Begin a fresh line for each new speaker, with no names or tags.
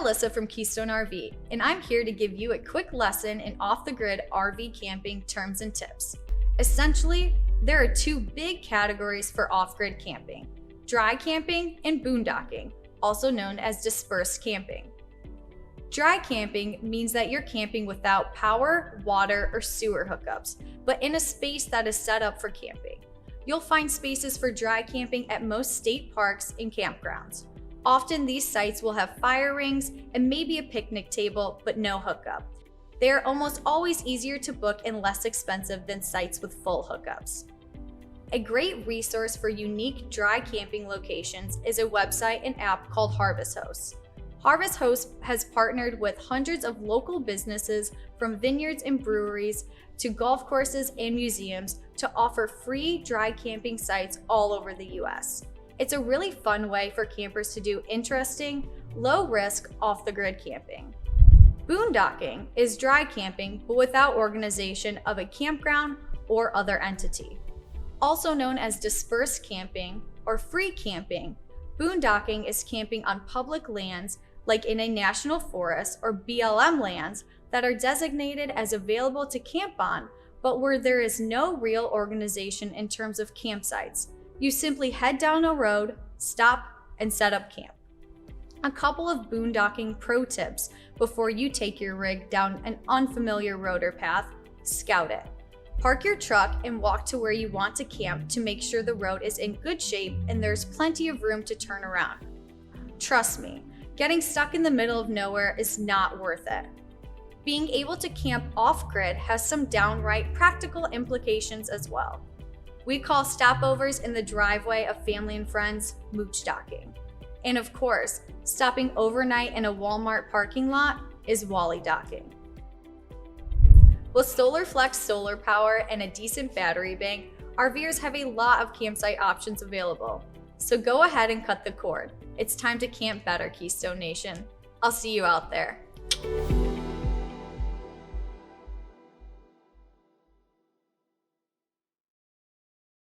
Alyssa from Keystone RV, and I'm here to give you a quick lesson in off-the-grid RV camping terms and tips. Essentially, there are two big categories for off-grid camping: dry camping and boondocking, also known as dispersed camping. Dry camping means that you're camping without power, water, or sewer hookups, but in a space that is set up for camping. You'll find spaces for dry camping at most state parks and campgrounds. Often these sites will have fire rings and maybe a picnic table, but no hookup. They are almost always easier to book and less expensive than sites with full hookups. A great resource for unique dry camping locations is a website and app called Harvest Host. Harvest Host has partnered with hundreds of local businesses, from vineyards and breweries to golf courses and museums, to offer free dry camping sites all over the US. It's a really fun way for campers to do interesting, low-risk, off-the-grid camping. Boondocking is dry camping but without organization of a campground or other entity. Also known as dispersed camping or free camping, boondocking is camping on public lands like in a national forest or BLM lands that are designated as available to camp on, but where there is no real organization in terms of campsites. You simply head down a road, stop, and set up camp. A couple of boondocking pro tips before you take your rig down an unfamiliar road or path: scout it. Park your truck and walk to where you want to camp to make sure the road is in good shape and there's plenty of room to turn around. Trust me, getting stuck in the middle of nowhere is not worth it. Being able to camp off-grid has some downright practical implications as well. We call stopovers in the driveway of family and friends mooch-docking. And of course, stopping overnight in a Walmart parking lot is wally-docking. With SolarFlex solar power and a decent battery bank, RVers have a lot of campsite options available. So go ahead and cut the cord. It's time to camp better, Keystone Nation. I'll see you out there.